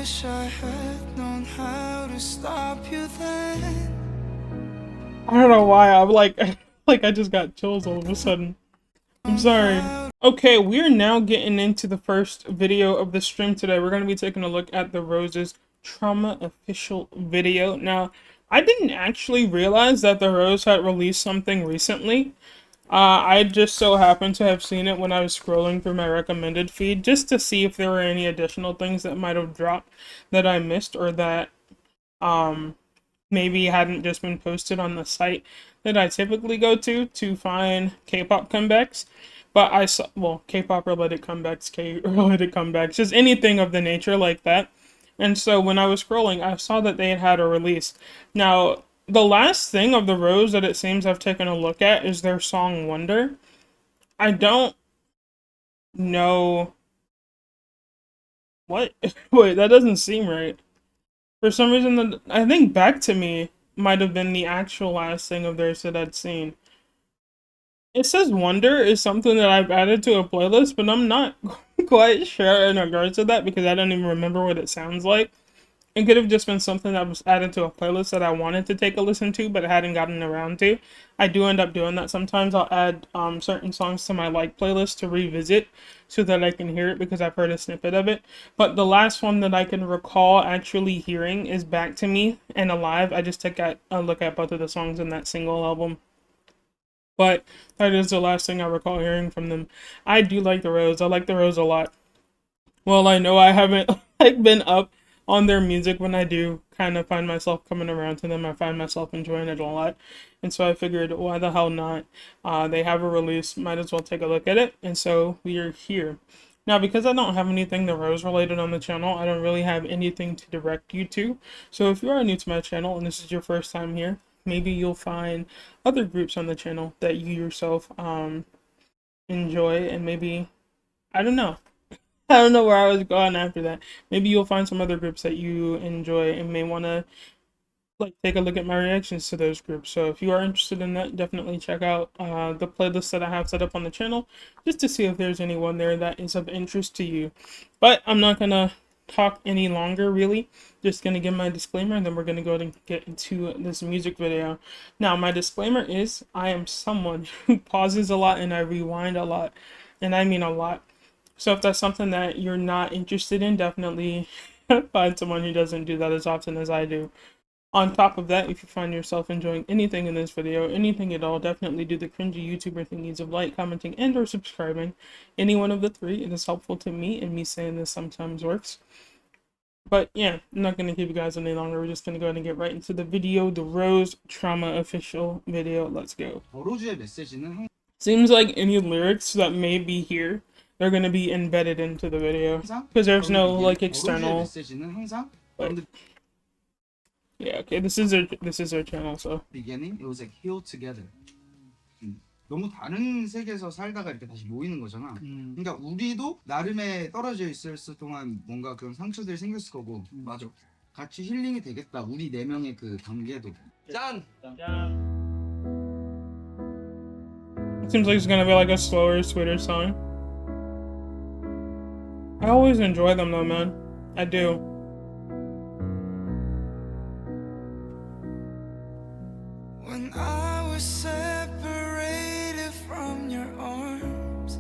wish I had known how to stop you then. I don't know why I'm like, like I just got chills all of a sudden. I'm sorry. Okay, we're now getting into the first video of the stream today. We're going to be taking a look at the Roses Trauma official video. Now, I didn't actually realize that the Rose had released something recently. I just so happened to have seen it when I was scrolling through my recommended feed just to see if there were any additional things that might have dropped that I missed or that maybe hadn't just been posted on the site that I typically go to find K-pop comebacks. But I saw, well, K-pop related comebacks, K-related comebacks, just anything of the nature like that. And so when I was scrolling, I saw that they had a release. Now, the last thing of the Rose that it seems I've taken a look at is their song Wonder. I don't know what. Wait, that doesn't seem right. For some reason, I think Back to Me might have been the actual last thing of theirs that I'd seen. It says Wonder is something that I've added to a playlist, but I'm not quite sure in regards to that because I don't even remember what it sounds like. It could have just been something that was added to a playlist that I wanted to take a listen to, but I hadn't gotten around to. I do end up doing that sometimes. I'll add certain songs to my like playlist to revisit so that I can hear it because I've heard a snippet of it. But the last one that I can recall actually hearing is Back to Me and Alive. I just took a look at both of the songs in that single album. But that is the last thing I recall hearing from them. I do like the Rose. I like the Rose a lot. Well, I know I haven't like been up on their music when I do kind of find myself coming around to them. I find myself enjoying it a lot. And so I figured, why the hell not? They have a release, might as well take a look at it. And so we are here. Now, because I don't have anything the Rose related on the channel, I don't really have anything to direct you to. So if you are new to my channel and this is your first time here, maybe you'll find other groups on the channel that you yourself enjoy, and maybe, I don't know. I don't know where I was going after that. Maybe you'll find some other groups that you enjoy and may want to like take a look at my reactions to those groups. So if you are interested in that, definitely check out the playlist that I have set up on the channel just to see if there's anyone there that is of interest to you. But I'm not gonna talk any longer, really. Just gonna give my disclaimer and then we're gonna go and get into this music video. Now, my disclaimer is I am someone who pauses a lot and I rewind a lot, and I mean a lot. So if that's something that you're not interested in, definitely find someone who doesn't do that as often as I do. On top of that, if you find yourself enjoying anything in this video, anything at all, definitely do the cringy YouTuber thingies of like, commenting, and or subscribing. Any one of the three, it is helpful to me, and me saying this sometimes works. But yeah, I'm not going to keep you guys any longer. We're just going to go ahead and get right into the video, the Rose Trauma official video. Let's go. Seems like any lyrics that may be here, they're going to be embedded into the video because there's no like external. But, yeah, okay, this is our channel, so. Beginning, it was like heal together. 너무 다른 세계에서 살다가 이렇게 다시 모이는 거잖아. 그러니까 우리도 나름의 떨어져 있을 동안 뭔가 그런 상처들이 생겼을 거고. 맞아. 같이 힐링이 되겠다. 우리 네 명의 그 관계도. 짠. It seems like it's gonna be like a slower, sweeter song. I always enjoy them though, man. I do. When I was separated from your arms.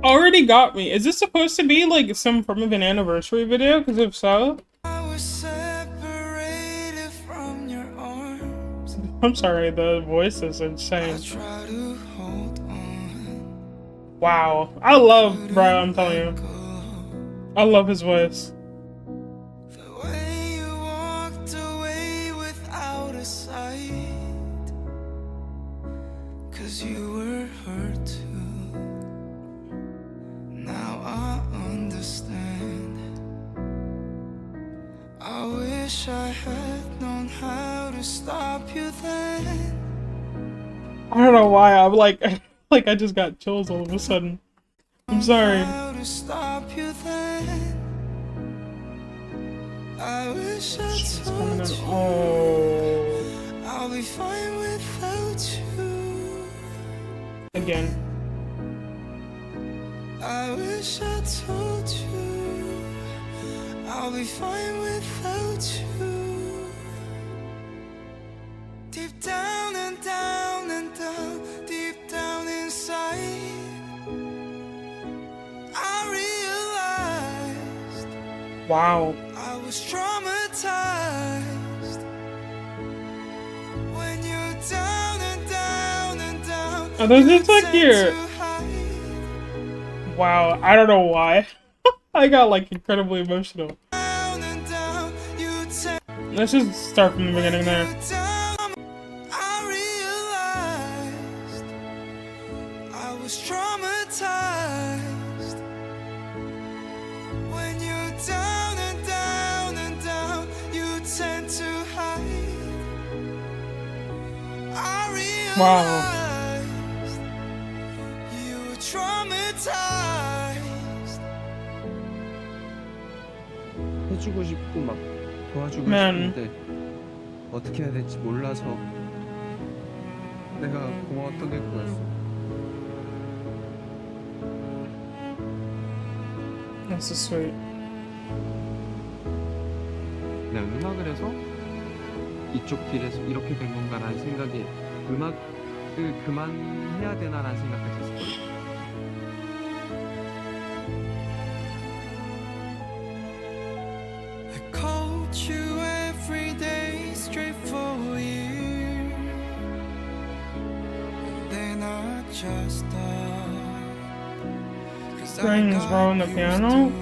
Already got me. Is this supposed to be like some form of an anniversary video? Because if so, I was separated from your arms. I'm sorry, the voice is insane. I try to hold on. Wow. I love, bro, I'm telling you. I love his voice. The way you walked away without a sight. 'Cause you were hurt too. Now I understand. I wish I had known how to stop you then. I don't know why I'm like, like I just got chills all of a sudden. I'm sorry. How to stop you then. I wish I told you Oh. I'll be fine without you. Again. I wish I told you I'll I'll be fine without you. Deep down and down and down, deep down inside, I realized Wow. I was traumatized. When you're down and down and down, Oh, there's you this like tend here. to hide. Wow, I don't know why. I got like incredibly emotional. Down and down, you tend Let's just start from the beginning there. down. I realized I was traumatized. When you're down and down and down, you tend to hide. I realized Wow. you were traumatized. 해주고 싶고 막 도와주고 Man. 싶은데 어떻게 해야 될지 몰라서 내가 고마웠던 게 그거였어. That's so sweet. 그냥 음악을 해서 이쪽 길에서 이렇게 된 건가라는 생각이 음악을 그만해야 되나라는 생각까지 했었거든. I called you every day straight for a year, and then I just stopped. 'Cause I Strings, got bro, on the used piano. to it.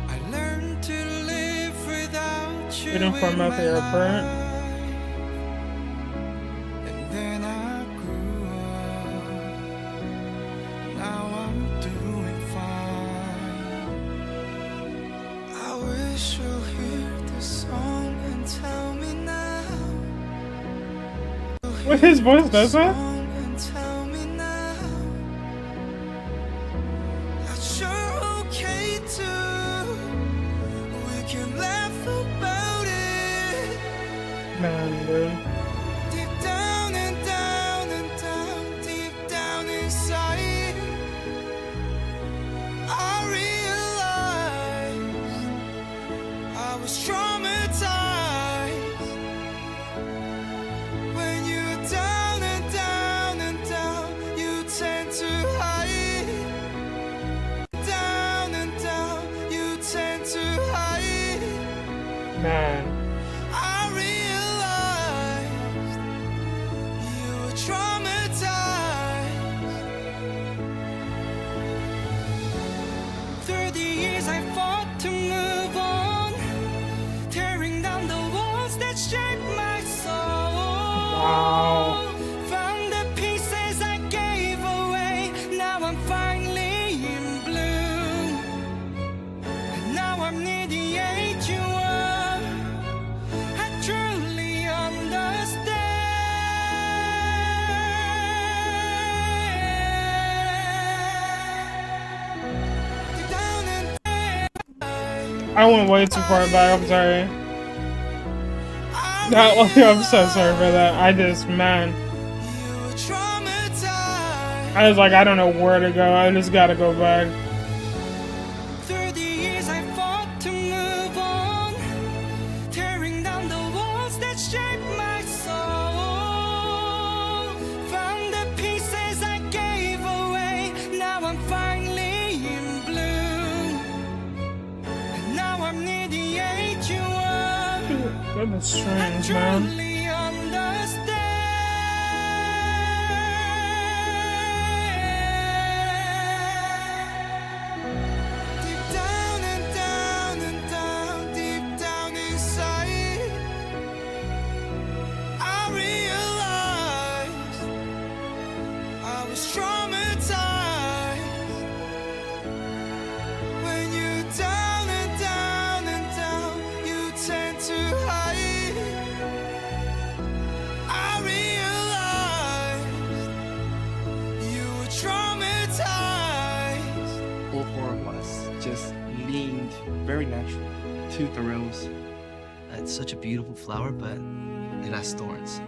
I learned to live without you Waiting for in him at my the airport. life. And then I grew up. Now I'm doing fine. I wish you'll hear this song and tell me now. What, his voice does that? Song and tell me now that you're okay too. We can laugh about it. Man, dude. Deep down and down and down, deep down inside, I realized I was traumatized. When you're down and down and down, you tend to hide. Down and down, you tend to hide. Man. I realized you were traumatized. Through the years I fought to move on, tearing down the walls that shaped my soul. Wow. Found the pieces I gave away, now I'm finally in bloom. And now I'm near the age you are, I truly understand. Down and I went way too far back, I'm sorry. I I'm so sorry for that. I just, man. you were traumatized. I was like, I don't know where to go. I just gotta go back. Through the years I fought to move on, tearing down the walls that shaped my soul. Found the pieces I gave away, now I'm finally in bloom. And now I'm near the age you are, Goodness I strange, man. truly understand. Deep down and down and down, deep down inside, I realized I was traumatized. When you're down and down and down, you tend to hide. I realized you were traumatized. All four of us just leaned very naturally to the rose. It's such a beautiful flower, but it has thorns.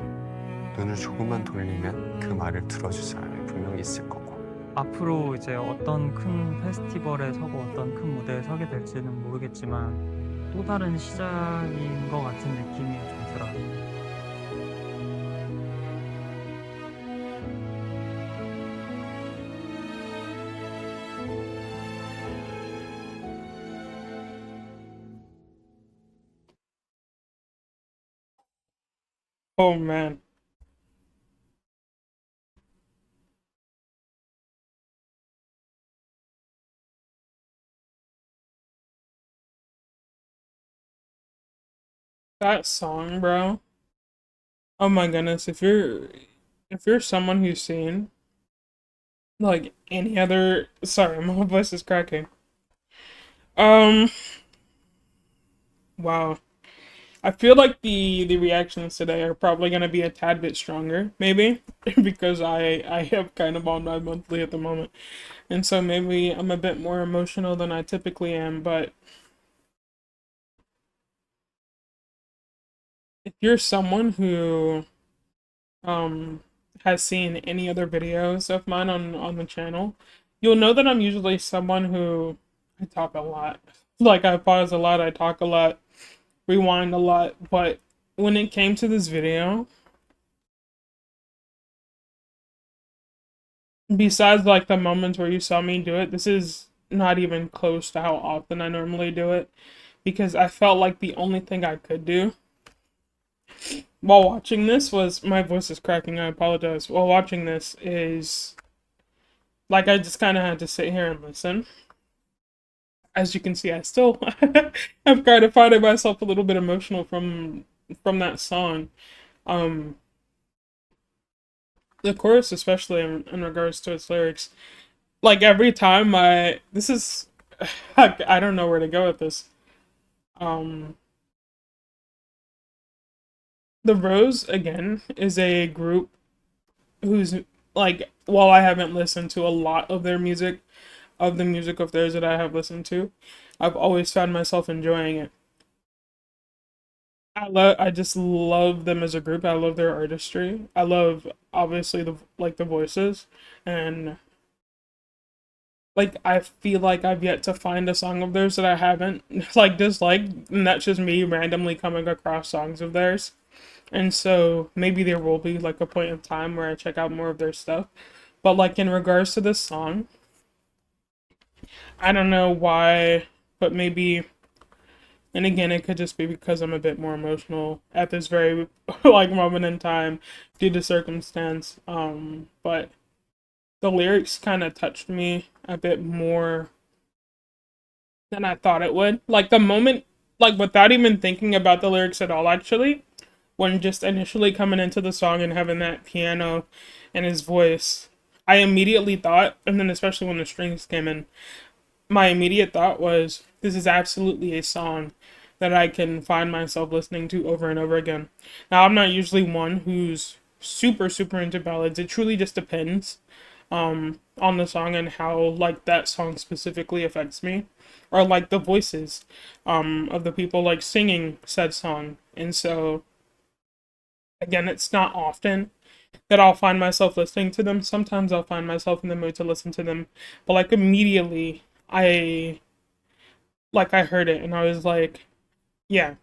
눈을 조금만 돌리면 그 말을 들어줄 사람이 분명히 있을 거고 앞으로 이제 어떤 큰 페스티벌에 서고 어떤 큰 무대에 서게 될지는 모르겠지만 또 다른 시작인 것 같은 느낌이 좀 들어요. Oh man. That song, bro. Oh my goodness, if you're someone who's seen like any other, sorry, my voice is cracking. Um, wow. I feel like the reactions today are probably gonna be a tad bit stronger, maybe, because I have kind of on my monthly at the moment, and so maybe I'm a bit more emotional than I typically am. But if you're someone who has seen any other videos of mine on the channel, you'll know that I'm usually someone who I talk a lot. Like I pause a lot, I talk a lot, rewind a lot, but when it came to this video, besides like the moments where you saw me do it, this is not even close to how often I normally do it because I felt like the only thing I could do while watching this was my voice is cracking, I apologize. While watching this is like I just kind of had to sit here and listen. As you can see, I still I'm kind of finding myself a little bit emotional from that song. Um the chorus especially in regards to its lyrics. Like every time this is I don't know where to go with this. Um The Rose again is a group who's like while I haven't listened to a lot of their music, of the music of theirs that I have listened to, I've always found myself enjoying it. I just love them as a group. I love their artistry. I love obviously the voices and like I feel like I've yet to find a song of theirs that I haven't like disliked, and that's just me randomly coming across songs of theirs. And so maybe there will be like a point in time where I check out more of their stuff. But like in regards to this song, I don't know why, but maybe, and again, it could just be because I'm a bit more emotional at this very like moment in time due to circumstance. But the lyrics kind of touched me a bit more than I thought it would. Like the moment, like without even thinking about the lyrics at all, actually, when just initially coming into the song and having that piano and his voice, I immediately thought, and then especially when the strings came in, my immediate thought was, this is absolutely a song that I can find myself listening to over and over again. Now, I'm not usually one who's super, super into ballads. It truly just depends on the song and how, like, that song specifically affects me. Or, like, the voices of the people, like, singing said song. And so, again, it's not often that I'll find myself listening to them. Sometimes I'll find myself in the mood to listen to them. But, like, immediately, I heard it and I was like, yeah,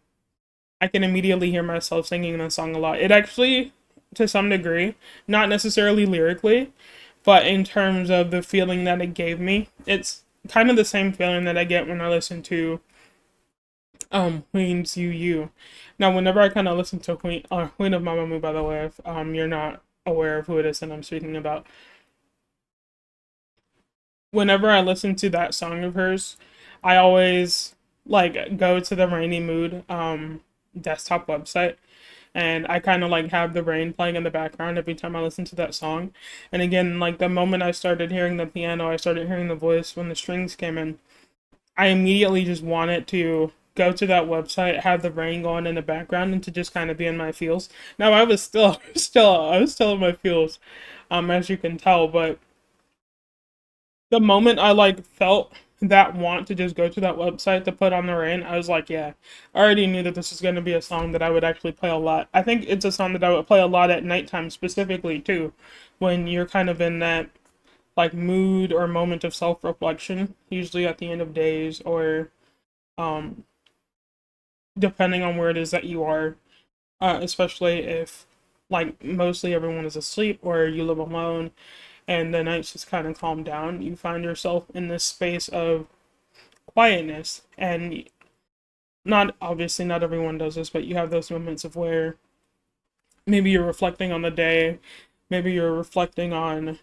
I can immediately hear myself singing the song a lot. It actually, to some degree, not necessarily lyrically, but in terms of the feeling that it gave me, it's kind of the same feeling that I get when I listen to Queen's You. Now, whenever I kind of listen to Queen of Mamamoo, by the way, if you're not aware of who it is that I'm speaking about, whenever I listen to that song of hers, I always like go to the Rainy Mood desktop website and I kind of like have the rain playing in the background every time I listen to that song. And again, like the moment I started hearing the piano, I started hearing the voice when the strings came in, I immediately just wanted to go to that website, have the rain going in the background, and to just kind of be in my feels. Now I was still, I was still in my feels, as you can tell. But the moment I like felt that want to just go to that website to put on the rain, I was like, yeah, I already knew that this was going to be a song that I would actually play a lot. I think it's a song that I would play a lot at nighttime specifically too, when you're kind of in that like mood or moment of self-reflection, usually at the end of days or um depending on where it is that you are, especially if like mostly everyone is asleep or you live alone and the nights just kind of calm down, you find yourself in this space of quietness. And not obviously not everyone does this, but you have those moments of where maybe you're reflecting on the day, maybe you're reflecting on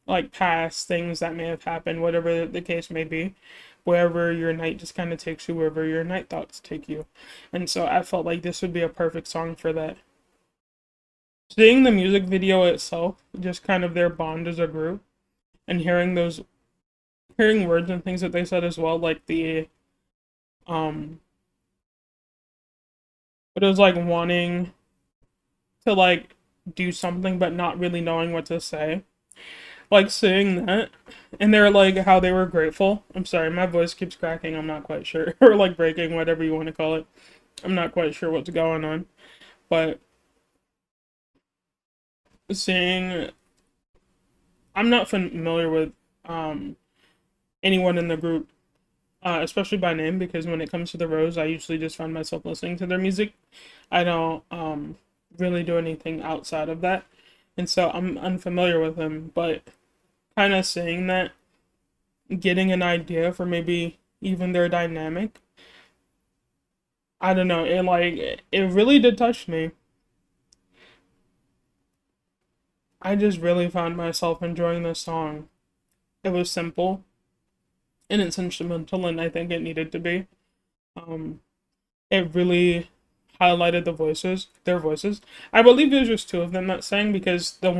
like past things that may have happened, whatever the case may be, wherever your night just kind of takes you, wherever your night thoughts take you. And so I felt like this would be a perfect song for that. Seeing the music video itself, just kind of their bond as a group, and hearing words and things that they said as well, like but it was like wanting to like do something but not really knowing what to say. Like seeing that, and they're like how they were grateful. I'm sorry, my voice keeps cracking, I'm not quite sure. Or like breaking, whatever you want to call it. I'm not quite sure what's going on. But seeing, I'm not familiar with anyone in the group, especially by name, because when it comes to the Rose, I usually just find myself listening to their music. I don't really do anything outside of that. And so I'm unfamiliar with them, but kind of seeing that, getting an idea for maybe even their dynamic. I don't know, it really did touch me. I just really found myself enjoying this song. It was simple and it's instrumental, and I think it needed to be. Um, it really highlighted their voices. I believe there's just two of them that sang, because the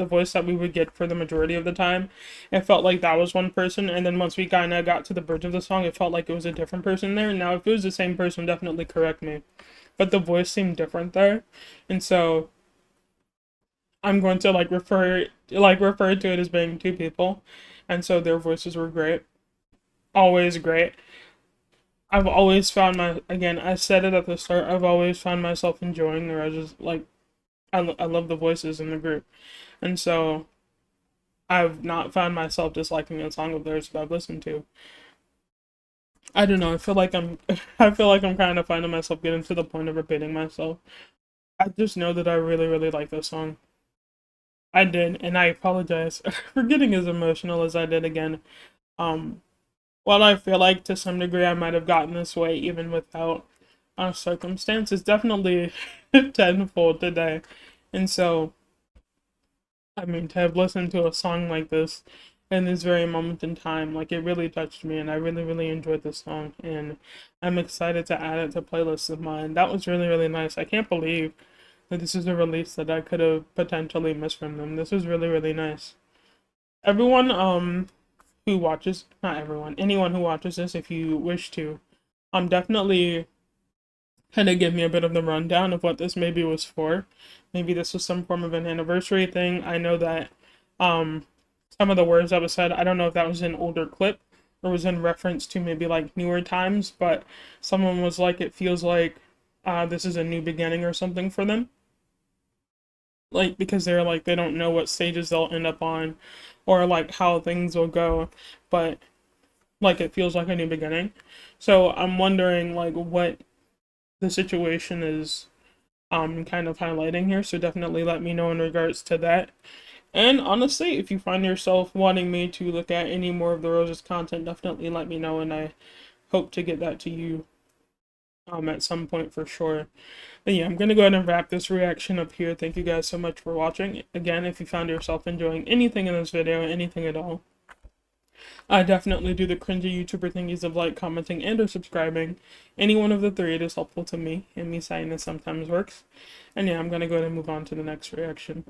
voice that we would get for the majority of the time, it felt like that was one person, and then once we kind of got to the bridge of the song, it felt like it was a different person there. Now, if it was the same person, definitely correct me. But the voice seemed different there, and so I'm going to refer to it as being two people, and so their voices were great, always great. I've always found again, I said it at the start, I've always found myself enjoying the Roses. Like, I love the voices in the group. And so, I've not found myself disliking a song of theirs that I've listened to. I don't know, I feel like I feel like I'm kind of finding myself getting to the point of repeating myself. I just know that I really, really like this song. I did, and I apologize for getting as emotional as I did again. Um, While I feel like to some degree I might have gotten this way even without circumstances, definitely tenfold today. And so, I mean, to have listened to a song like this in this very moment in time, like, it really touched me, and I really, really enjoyed this song, and I'm excited to add it to playlists of mine. That was really, really nice. I can't believe that this is a release that I could have potentially missed from them. This was really, really nice. Everyone, who watches, not everyone, anyone who watches this, if you wish to, definitely kind of give me a bit of the rundown of what this maybe was for. Maybe this was some form of an anniversary thing. I know that some of the words that was said, I don't know if that was an older clip or was in reference to maybe like newer times, but someone was like, it feels like this is a new beginning or something for them. Like, because they're like, they don't know what stages they'll end up on or like how things will go, but like it feels like a new beginning. So I'm wondering like what the situation is kind of highlighting here. So definitely let me know in regards to that. And honestly, if you find yourself wanting me to look at any more of the Roses content, definitely let me know, and I hope to get that to you at some point for sure. But yeah, I'm going to go ahead and wrap this reaction up here. Thank you guys so much for watching. Again, if you found yourself enjoying anything in this video, anything at all, I definitely do the cringy YouTuber thingies of like, commenting, and or subscribing. Any one of the three, it is helpful to me, and me saying this sometimes works. And yeah, I'm going to go ahead and move on to the next reaction.